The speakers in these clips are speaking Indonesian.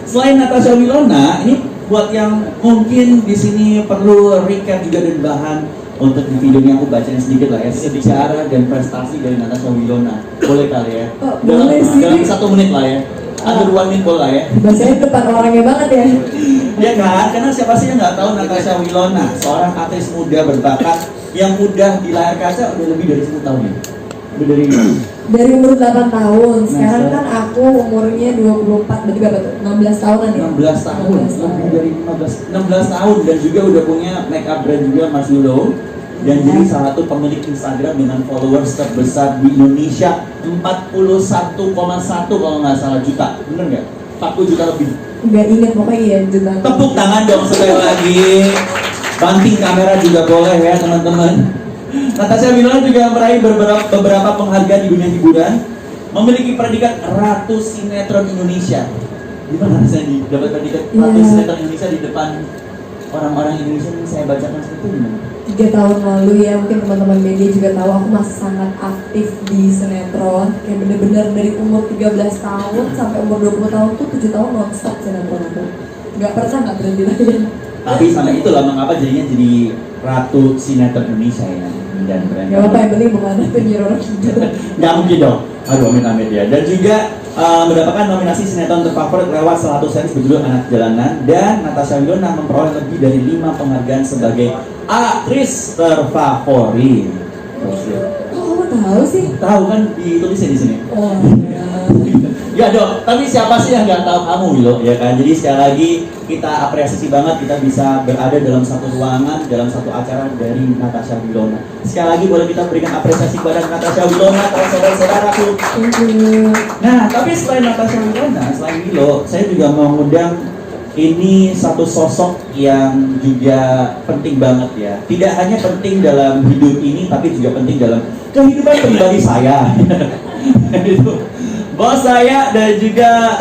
Selain Natasha Wilona, ini buat yang mungkin di sini perlu recap juga dan bahan untuk di videonya aku bacain sedikit lah ya, sejarah dan prestasi dari Natasha Wilona. Boleh kali ya? Dalam 1 menit lah ya. Under 1 minute boleh lah ya. Bacanya depan orangnya banget ya. Ya kan? Karena siapa sih yang nggak tahu Natasha Wilona, seorang aktris muda berbakat yang udah di layar kaca udah lebih dari 10 tahun ya. Udah dari umur 8 tahun. Sekarang kan aku umurnya 24, berarti berapa tuh? 16 tahunan ya? 16 tahun, lebih dari 16 tahun dan juga udah punya makeup brand juga Mas Yulo. Dan jadi salah satu pemilik Instagram dengan followers terbesar di Indonesia 41,1 kalau nggak salah juta, bener nggak? 40 juta lebih. Nggak inget pokoknya ya juta. Tepuk tangan dong sekali lagi. Banting kamera juga boleh ya teman-teman. Natasha Wilona juga meraih beberapa penghargaan di dunia hiburan, memiliki predikat Ratu Sinetron Indonesia. Gimana rasanya dapat predikat Ratu Sinetron Indonesia di depan orang-orang Indonesia yang saya bacakan seperti ini? 3 tahun lalu ya, mungkin teman-teman media juga tahu aku masih sangat aktif di sinetron. Kayak bener-bener dari umur 13 tahun sampai umur 20 tahun tuh 7 tahun non-stop sinetron aku. Gak pernah gak berhenti lagi. Tapi sampai itulah mengapa jadinya jadi Ratu Sinetron Indonesia ya. Dan brand. Gak apa-apa, yang penting bukan penyiar orang gitu. Gak mungkin dong. Aduh, amit-amit ya. Dan juga mendapatkan nominasi sinetron terfavorit lewat salah satu series berjudul Anak Jalanan. Dan Natasha Wilona memperoleh lebih dari 5 penghargaan sebagai aktris terfavorit. Kok kamu tahu sih? Tahu kan ditulisnya di sini. Oh. Ya dong, tapi siapa sih yang nggak tahu kamu Wilo, ya kan? Jadi sekali lagi kita apresiasi banget kita bisa berada dalam satu ruangan, dalam satu acara dari Natasha Wilona. Sekali lagi boleh kita berikan apresiasi kepada Natasha Wilona, saudara-saudaraku. Nah, tapi selain Natasha Wilona, selain Wilo, saya juga mau mengundang ini satu sosok yang juga penting banget ya. Tidak hanya penting dalam hidup ini, tapi juga penting dalam kehidupan pribadi saya. Itu bos saya dan juga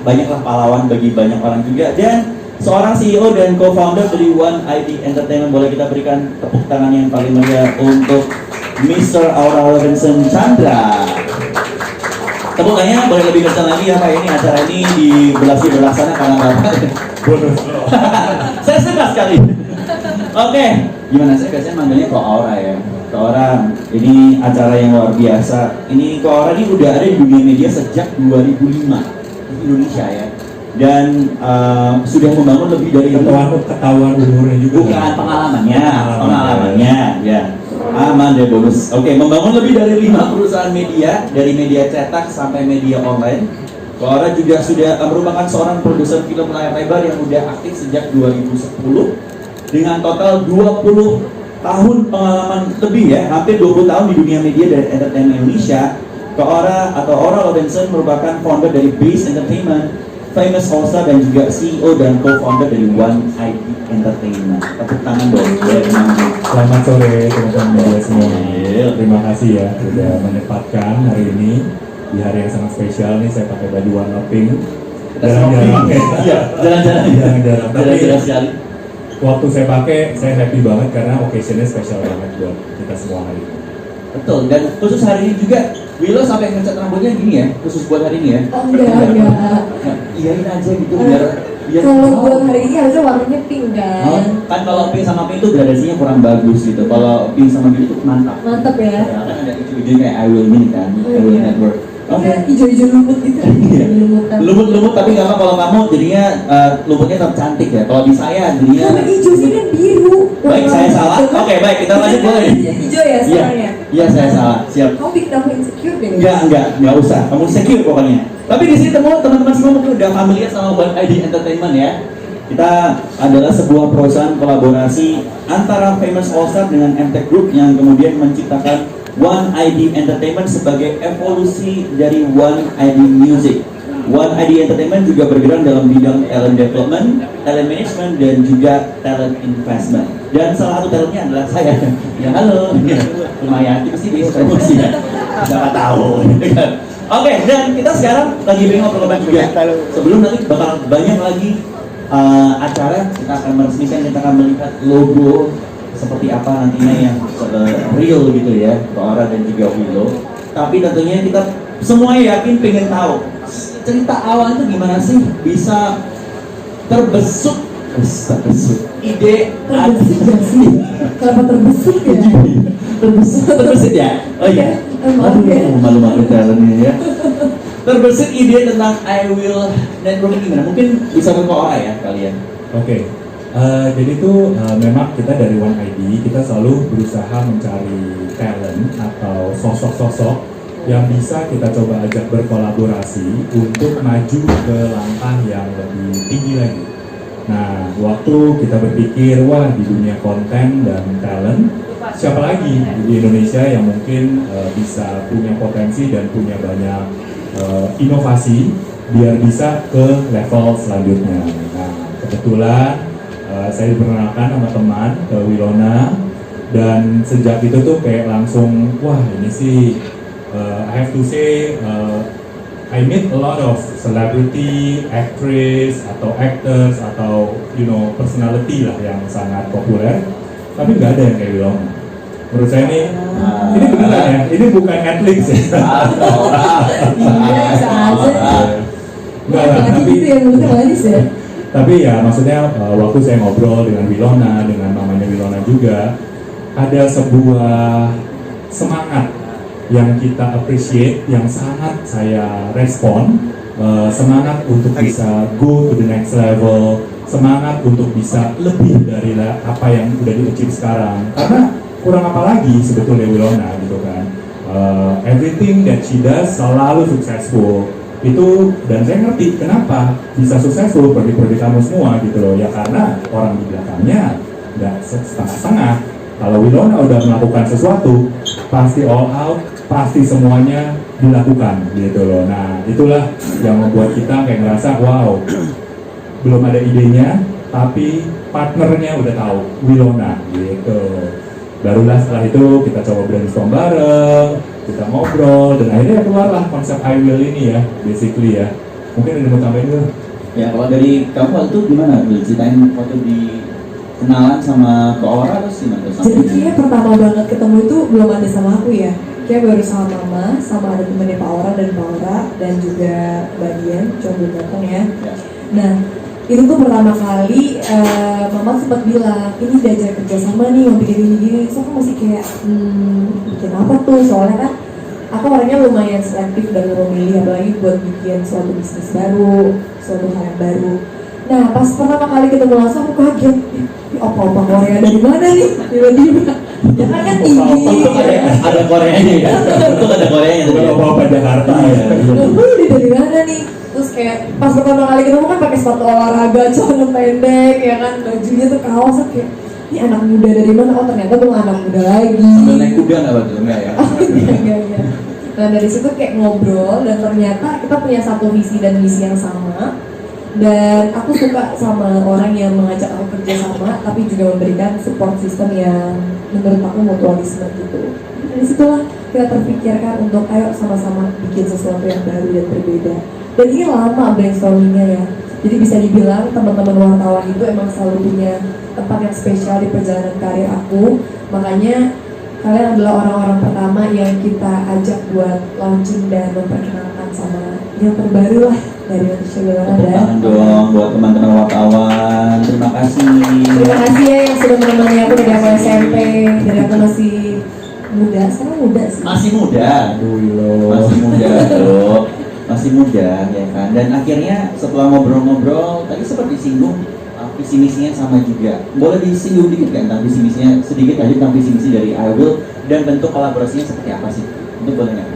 banyaklah pahlawan bagi banyak orang juga, dan seorang CEO dan co-founder dari One ID Entertainment. Boleh kita berikan tepuk tangan yang paling meriah untuk Mr. Aura Robinson Chandra. Tepukannya boleh lebih kencang lagi ya Pak, ini acara ini di belah sana karena Bapak bonus. Saya suka sekali. Oke, gimana, saya biasanya manggilnya Ko Aura ya. Ko Aura, ini acara yang luar biasa. Ini Ko Aura ini udah ada di dunia media sejak 2005 di Indonesia ya. Dan sudah membangun lebih dari ketahuan umurnya juga. Bukan pengalamannya ya. Aman deh bonus. Oke, membangun lebih dari 5 perusahaan media, dari media cetak sampai media online. Ko Aura juga sudah merupakan seorang produser film layar lebar yang udah aktif sejak 2010 dengan total 20 tahun pengalaman lebih ya, hampir 20 tahun di dunia media dan entertainment Indonesia. Ko Aura atau Aura Robinson merupakan founder dari Base Entertainment, Famous All Star, dan juga CEO dan co-founder dari One ID Entertainment. Tepuk tangan dong. Selamat sore teman-teman media semua. Terima kasih ya sudah menyempatkan hari ini di hari yang sangat spesial nih. Saya pakai baju warna pink. Jalan-jalan. Iya, jalan-jalan. Tapi sekali. Waktu saya pakai, saya happy banget karena occasionnya spesial banget buat kita semua hari ini. Betul, dan khusus hari ini juga Wilo sampai ngecat rambutnya gini ya, khusus buat hari ini ya. Oh enggak. Iyain aja gitu biar kalau buat hari ini harusnya warnanya pink kan. Kan kalau pink sama pink itu gradasinya kurang bagus gitu. Kalau pink sama biru itu mantap. Mantap ya. Ya kan ada hijau-hijau kayak I Will Win kan, I Will Network. Oke, hijau-hijau lumut gitu. Lumut tapi nggak apa kalau kamu jadinya lumutnya tetap cantik ya. Kalau di saya jadinya hijau sih kan biru. Baik, saya salah. Oke, baik, kita lanjut boleh. Hijau ya sekarang ya. Iya, saya salah. Siap. Kamu bikin aku insecure deh. Enggak usah. Kamu secure pokoknya. Tapi di sini teman-teman semua mungkin udah familiar sama One ID Entertainment ya. Kita adalah sebuah perusahaan kolaborasi antara Famous All Star dengan MTech Group yang kemudian menciptakan One ID Entertainment sebagai evolusi dari One ID Music. One ID Entertainment juga bergerak dalam bidang talent development, talent management, dan juga talent investment. Dan salah satu talentnya adalah saya. Ya halo, lumayan, pasti bisa promosi ya. Siapa tahu. Oke, dan kita sekarang lagi pengen ngobrol juga. Sebelum nanti bakal banyak lagi acara, kita akan meresmikan, kita akan melihat logo seperti apa nantinya yang real gitu ya, Ko Aura dan juga Wilo. Tapi tentunya kita semua yakin pengen tahu cerita awal itu gimana sih bisa terbesut ide Terbesit gak sih? Kenapa terbesit ya? terbesit ya? Oh iya. Maaf ya. Malu-malu talent ini ya. Terbesit ide tentang I Will Networking gimana? Mungkin bisa ke orang ya kalian. Oke, jadi tuh memang kita dari One ID kita selalu berusaha mencari talent atau sosok-sosok yang bisa kita coba ajak berkolaborasi untuk maju ke langkah yang lebih tinggi lagi. Nah, waktu kita berpikir, wah di dunia konten dan talent, siapa lagi di Indonesia yang mungkin bisa punya potensi dan punya banyak inovasi biar bisa ke level selanjutnya. Nah, kebetulan saya diperkenalkan sama teman ke Wilona, dan sejak itu tuh kayak langsung, wah ini sih I have to say I meet a lot of celebrity, actress, atau actors, atau personality lah yang sangat populer, tapi nggak ada yang kayak Wilona. Menurut saya ini beneran ya, ini bukan Netflix ya. Iya, bisa aja. Enggak lah, Lagi tapi gitu ya, mulutnya manis ya. tapi ya maksudnya waktu saya ngobrol dengan Wilona, dengan mamanya Wilona juga, ada sebuah semangat yang kita appreciate, yang sangat saya respon, semangat untuk bisa go to the next level, semangat untuk bisa lebih dari apa yang udah di-achieve sekarang. Karena kurang apa lagi sebetulnya Wilona gitu kan. Everything that she does selalu successful. Itu, dan saya ngerti kenapa bisa successful prodi-prodi kamu semua gitu loh, ya karena orang di belakangnya nggak setengah-setengah. Kalau Wilona udah melakukan sesuatu, pasti all out, pasti semuanya dilakukan gitu loh. Nah, itulah yang membuat kita kayak ngerasa, wow, belum ada idenya, tapi partnernya udah tahu, Wilona gitu. Barulah setelah itu kita coba brainstorm bareng, kita ngobrol, dan akhirnya keluarlah konsep I Will ini ya, basically ya. Mungkin ada yang mau tambahin dulu? Ya kalau dari kamu waktu itu gimana? Ceritain waktu di kenalan sama Kak Aura terus gimana? Jadi kayaknya pertama banget ketemu itu belum ada sama aku ya. Kayak baru sama mama, sama ada temennya Pak Aura dan Pak Aura, dan juga Mbak Dian, cuma belum datang ya. Ya. Nah, itu tuh pertama kali mama sempat bilang, ini diajak kerja sama nih, mau bikin gini-gini. So aku masih kayak, bikin apa tuh? Soalnya kan aku orangnya lumayan selektif dalam memilih, apalagi buat bikin suatu bisnis baru, suatu hal yang baru. Nah, pas pertama kali ketemu langsung aku kaget, opa-opa Korea dari mana nih? Tiba-tiba, ya kan tinggi. Untuk ada Koreanya ya. Untuk ada Koreanya tuh. Bukan apa-apa Jakarta ya. Ini dari mana nih? Terus kayak pas pertama kali ketemu kan pakai sepatu olahraga, celana pendek, ya kan, bajunya tuh kaos, kayak ini anak muda dari mana? Oh ternyata bukan anak muda lagi. Sambil naik kuda nggak waktu itu? Enggak ya? Enggak. Nah dari situ kayak ngobrol, dan ternyata kita punya satu visi dan misi yang sama. Dan aku suka sama orang yang mengajak aku kerja sama, tapi juga memberikan support system yang menurut aku mutualisme gitu. Dari situlah kita terpikirkan untuk ayo sama-sama bikin sesuatu yang baru dan berbeda. Dan ini lama brainstormingnya ya. Jadi bisa dibilang teman-teman wartawan itu emang selalu punya tempat yang spesial di perjalanan karir aku. Makanya kalian adalah orang-orang pertama yang kita ajak buat launching dan memperkenalkan sama yang terbaru lah dari Natasha Wilona. Tepuk tangan dong buat teman-teman wartawan. Terima kasih. Terima kasih ya yang sudah menemani aku dari aku SMP, dari aku masih muda, sekarang muda sih. Masih muda. Aduh, Masih muda loh. Masih muda ya kan. Dan akhirnya setelah ngobrol-ngobrol tadi seperti singgung visi misinya sama juga. Boleh disinggung dikit kan tentang visi misinya sedikit aja tentang visi misi dari I Will dan bentuk kolaborasinya seperti apa sih? Itu boleh nggak?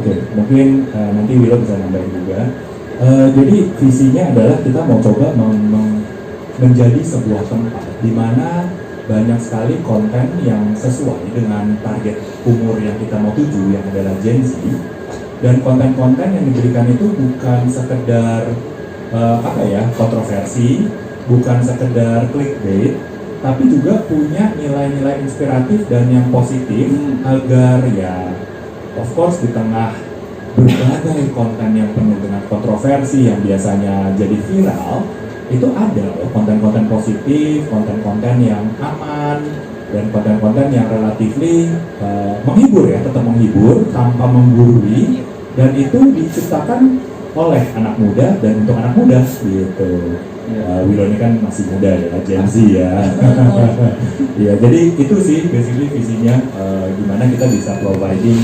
Oke, mungkin nanti Willow bisa nambahin juga. Jadi visinya adalah kita mau coba menjadi sebuah tempat di mana banyak sekali konten yang sesuai dengan target umur yang kita mau tuju, yang adalah Gen Z. Dan konten-konten yang diberikan itu bukan sekedar kontroversi, bukan sekedar clickbait, tapi juga punya nilai-nilai inspiratif dan yang positif agar ya, of course di tengah berbagai konten yang penuh dengan kontroversi yang biasanya jadi viral, itu ada loh konten-konten positif, konten-konten yang aman, dan konten-konten yang relatifly menghibur ya, tetap menghibur tanpa menggurui, dan itu diciptakan oleh anak muda dan untuk anak muda gitu. Willow ini kan masih muda ya, Gen Z ya. Ya, jadi itu sih basically visinya, gimana kita bisa providing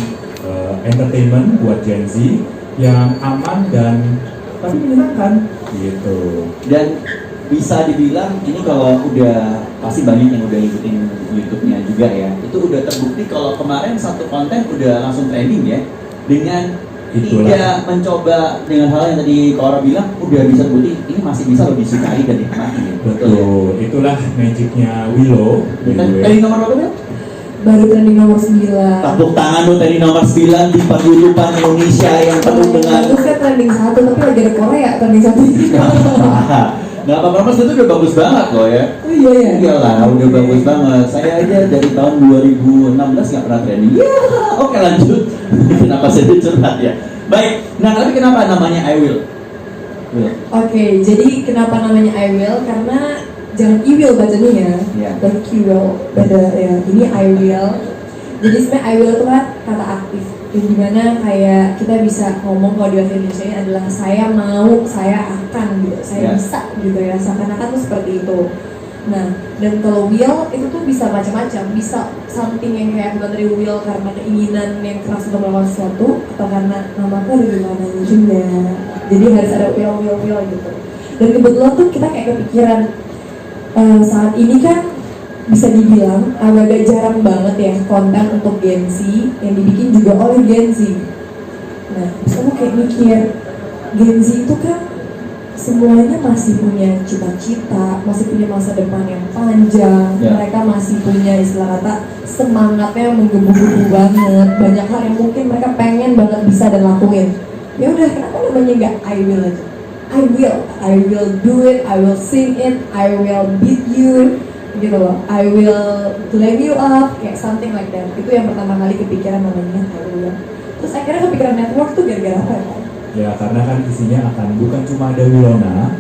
entertainment buat Gen Z yang aman dan tapi menyenangkan gitu. Dan bisa dibilang ini kalau udah pasti banyak yang udah ngikutin YouTube-nya juga ya. Itu udah terbukti kalau kemarin satu konten udah langsung trending ya. Dengan tidak mencoba dengan hal yang tadi Kora bilang udah bisa terbukti ini masih bisa lebih disukai dan dinikmati. Betul. Itulah magicnya Willow. Tadi nomor berapa ya? Baru trending nomor 9. Tepuk tangan tuh tadi nomor 9 di paguyuban Indonesia yang penuh dengan Bagusnya trending 1, tapi lagi ada Korea trending 1. nggak apa-apa mas, itu udah bagus banget loh ya. Oh iya ya. Iyalah, udah bagus banget. Saya aja dari tahun 2016 nggak pernah training. Ya, oke lanjut. Kenapa saya curhat ya? Baik, nah tapi kenapa namanya I Will? Oke, jadi kenapa namanya I Will? Karena jangan I Will bacanya ya, Iya. dan Q Will beda ya. Ini I Will. Jadi sebenarnya I Will itu kan kata aktif. Yang dimana kayak kita bisa ngomong kalau di bahasa Indonesia ini adalah saya mau, saya akan gitu, saya Iya. bisa gitu ya. Seakan-akan tuh seperti itu. Nah, dan kalau will itu tuh bisa macam-macam, bisa something yang kayak bukan dari will karena keinginan yang keras untuk melakukan sesuatu, atau karena namaku ada di mananya juga. Jadi harus ada will gitu. Dan kebetulan tuh kita kayak kepikiran saat ini kan bisa dibilang agak jarang banget ya konten untuk Gen Z yang dibikin juga oleh Gen Z. Nah, terus aku kayak mikir Gen Z itu kan semuanya masih punya cita-cita, masih punya masa depan yang panjang, mereka masih punya istilah kata semangatnya menggebu-gebu banget, banyak hal yang mungkin mereka pengen banget bisa dan lakuin. Ya udah, kenapa namanya nggak I will aja? I will do it, I will sing it, I will beat you, gitu loh. I will climb you up, kayak something like that. Itu yang pertama kali kepikiran namanya I will. Terus akhirnya kepikiran network tuh gara-gara apa ya? Ya karena kan isinya akan bukan cuma ada Wilona,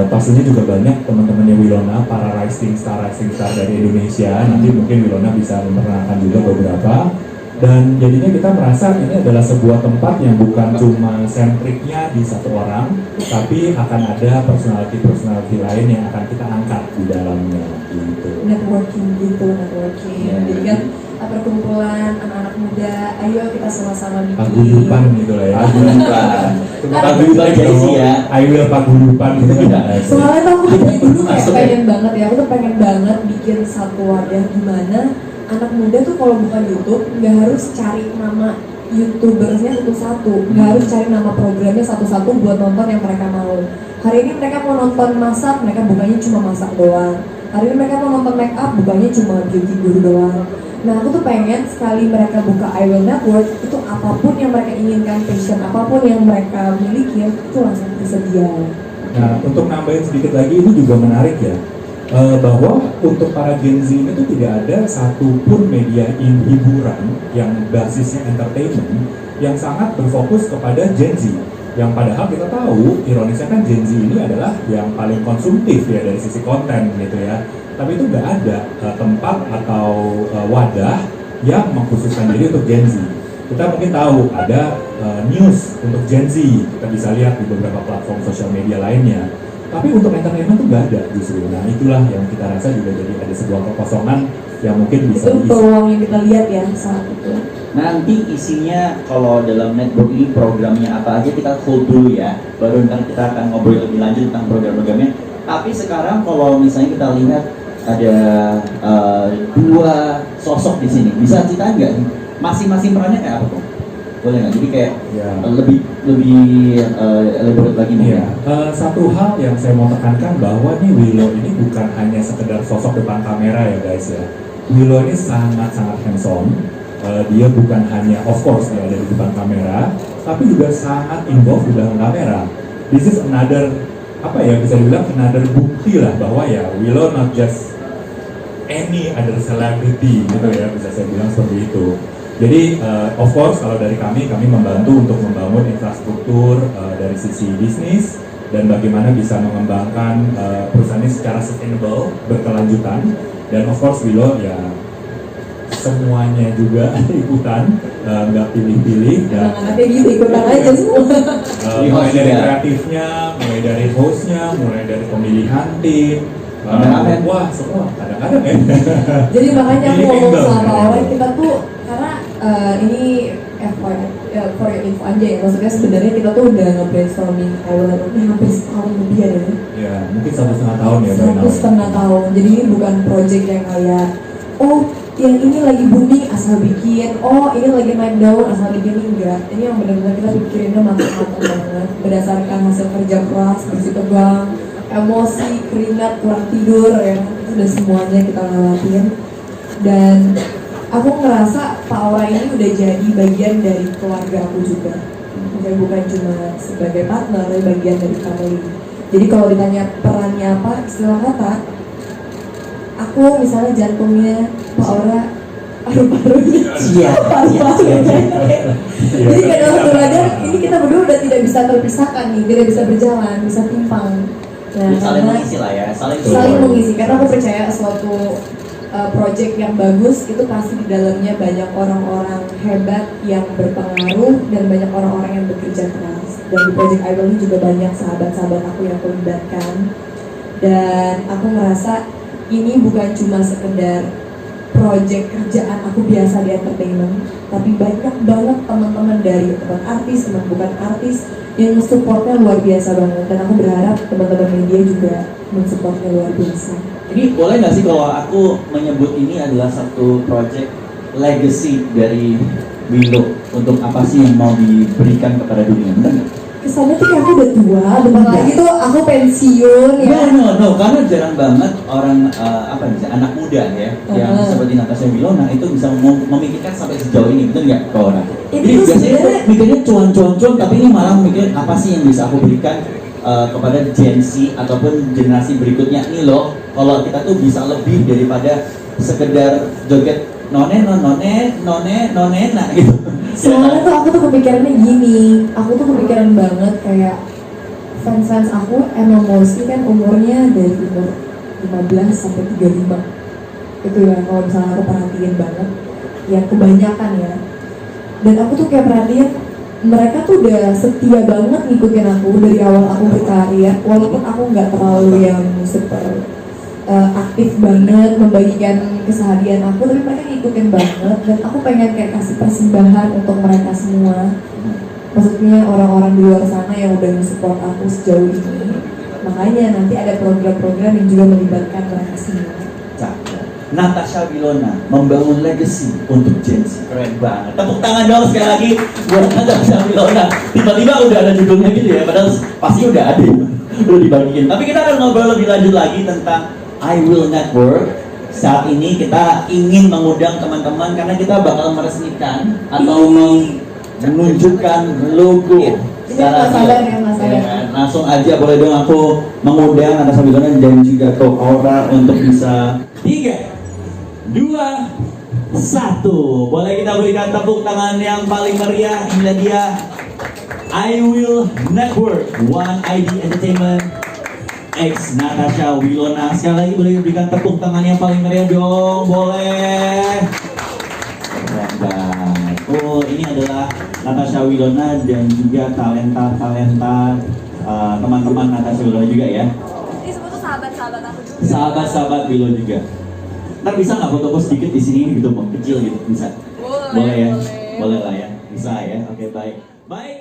pastinya juga banyak teman-temannya Wilona, para rising star dari Indonesia. Nanti mungkin Wilona bisa memperkenalkan juga beberapa. Dan jadinya kita merasa ini adalah sebuah tempat yang bukan cuma sentriknya di satu orang, tapi akan ada personality lain yang akan kita angkat di dalamnya gitu. Networking. Jadi kan perkumpulan anak-anak muda, ayo kita sama-sama bikin Paguyuban gitu lah ya. Paguyuban Gen Z ya. I will paguyuban gitu kan. Soalnya tuh aku dari dulu kayak Masuk ya? pengen banget ya, aku tuh pengen banget bikin satu wadah gimana anak muda tuh kalau bukan YouTube nggak harus cari nama YouTubersnya satu-satu, nggak harus cari nama programnya satu-satu buat nonton yang mereka mau. Hari ini mereka mau nonton masak, mereka bukannya cuma masak doang. Hari ini mereka mau nonton make up, bukannya cuma beauty guru doang. Nah, aku tuh pengen sekali mereka buka I Will Network, itu apapun yang mereka inginkan, passion apapun yang mereka miliki, itu langsung tersedia. Nah, untuk nambahin sedikit lagi, ini juga menarik ya, bahwa untuk para Gen Z itu tidak ada satupun media hiburan yang basisnya entertainment yang sangat berfokus kepada Gen Z. Yang padahal kita tahu, ironisnya kan Gen Z ini adalah yang paling konsumtif ya dari sisi konten gitu ya. Tapi itu nggak ada tempat atau wadah yang mengkhususkan diri untuk Gen Z. Kita mungkin tahu ada news untuk Gen Z, kita bisa lihat di beberapa platform sosial media lainnya. Tapi untuk entertainment itu nggak ada justru. Nah itulah yang kita rasa juga jadi ada sebuah kekosongan yang mungkin bisa itu peluang yang kita lihat ya saat itu. Nanti isinya kalau dalam network ini programnya apa aja kita hold dulu ya. Baru ntar kita akan ngobrol lebih lanjut tentang program-programnya. Tapi sekarang kalau misalnya kita lihat ada dua sosok di sini, bisa ceritain nggak nih? Masing-masing perannya kayak apa kok? Boleh nggak? Jadi kayak lebih elaborate lagi nih ya. Satu hal yang saya mau tekankan bahwa nih Willow ini bukan hanya sekedar sosok depan kamera ya guys ya. Willow ini sangat-sangat hands-on. Dia bukan hanya of course dia ada di depan kamera, tapi juga sangat involved di belakang kamera. This is another bisa dibilang another bukti lah bahwa ya Willow not just any other celebrity gitu ya, bisa saya bilang seperti itu. Jadi of course kalau dari kami membantu untuk membangun infrastruktur dari sisi bisnis dan bagaimana bisa mengembangkan perusahaan ini secara sustainable, berkelanjutan. Dan of course Willow ya semuanya juga ikutan, nggak pilih-pilih dan Semangatnya gitu, ikutan aja semua. mulai dari kreatifnya, mulai dari hostnya, mulai dari pemilihan tim, Kameramen. wah semua kadang-kadang ya. Jadi makanya aku Pilih ngomong angle. sama orang kita tuh karena ini FYI, for your info aja ya, maksudnya sebenarnya kita tuh udah nge-brainstorming awalnya hampir setahun lebih ya. Ya mungkin 1,5 tahun ya. dari Satu awal. setengah tahun. Jadi ini bukan project yang kayak oh yang ini lagi booming asal bikin, oh ini lagi naik daun asal bikin, enggak. Ini yang benar-benar kita pikirinnya matang-matang banget berdasarkan hasil kerja keras, bersih tegang, emosi, keringat, kurang tidur ya kan. Itu udah semuanya kita lewatin. Dan aku ngerasa Pak Aura ini udah jadi bagian dari keluarga aku juga. Maksudnya bukan cuma sebagai partner, tapi bagian dari family. Jadi kalau ditanya perannya apa, istilah kata, aku misalnya jantungnya, Pak Aura paru-parunya, Iya. paru-parunya. Jadi Iya. kadang kadang ini kita berdua udah tidak bisa terpisahkan nih, tidak bisa berjalan, bisa timpang. Nah, Saling karena mengisi lah ya, saling saling mengisi. Karena aku percaya suatu project yang bagus itu pasti di dalamnya banyak orang-orang hebat yang berpengaruh dan banyak orang-orang yang bekerja keras. Dan di project Idol ini juga banyak sahabat-sahabat aku yang aku libatkan. Dan aku ngerasa ini bukan cuma sekedar project kerjaan aku biasa di entertainment, tapi banyak banget teman-teman dari teman artis, teman bukan artis yang supportnya luar biasa banget. Dan aku berharap teman-teman media juga mensupportnya luar biasa. Jadi boleh nggak sih kalau aku menyebut ini adalah satu project legacy dari Willow untuk apa sih yang mau diberikan kepada dunia? Benar nggak? Kesannya tuh kayak aku udah tua, bentar lagi tuh aku pensiun ya. No, karena jarang banget orang anak muda ya yang seperti Natasha Wilona itu bisa memikirkan sampai sejauh ini, betul nggak, Kak Ora? Itu Jadi biasanya sebenarnya- tuh mikirnya cuan, tapi ini malah mikirin apa sih yang bisa aku berikan kepada Gen Z ataupun generasi berikutnya. Ini loh, kalau kita tuh bisa lebih daripada sekedar joget nonena gitu. Soalnya tuh aku tuh kepikirannya gini, aku tuh kepikiran banget kayak fans aku emang mostly kan umurnya dari umur 15 sampai 35. Itu ya kalau misalnya aku perhatiin banget, ya kebanyakan ya. Dan aku tuh kayak perhatiin mereka tuh udah setia banget ngikutin aku dari awal aku berkarya, walaupun aku nggak terlalu yang super aktif banget membagikan keseharian aku, tapi mereka ngikutin banget dan aku pengen kayak kasih persembahan untuk mereka semua. Maksudnya orang-orang di luar sana yang udah support aku sejauh ini. Makanya nanti ada program-program yang juga melibatkan mereka semua. Cakep. Natasha Wilona membangun legacy untuk Gen Z. Keren banget. Tepuk tangan dong sekali lagi buat Natasha Wilona. Tiba-tiba udah ada judulnya gitu ya, padahal pasti udah ada, udah dibagiin. Tapi kita akan ngobrol lebih lanjut lagi tentang I Will Network. Saat ini kita ingin mengundang teman-teman karena kita bakal meresmikan atau menunjukkan logo. Ini Mas Sabar ya, Mas Sabar. Ya, langsung aja boleh dong aku mengundang Natasha Wilona dan juga Ko Aura untuk bisa 3, 2, 1. Boleh kita berikan tepuk tangan yang paling meriah. Inilah dia I Will Network, One ID Entertainment X Natasha Wilona. Sekali lagi boleh berikan tepuk tangan yang paling meriah dong, boleh. Keren banget. Oh, ini adalah Natasha Wilona dan juga talenta teman-teman Natasha Wilona juga ya. Ini semua tuh sahabat-sahabat aku juga. Sahabat-sahabat Willow juga. Ntar bisa nggak foto sedikit di sini gitu, Bang? Kecil gitu, bisa? Boleh, Boleh ya? boleh. Boleh lah ya, bisa ya. Oke, baik. Baik.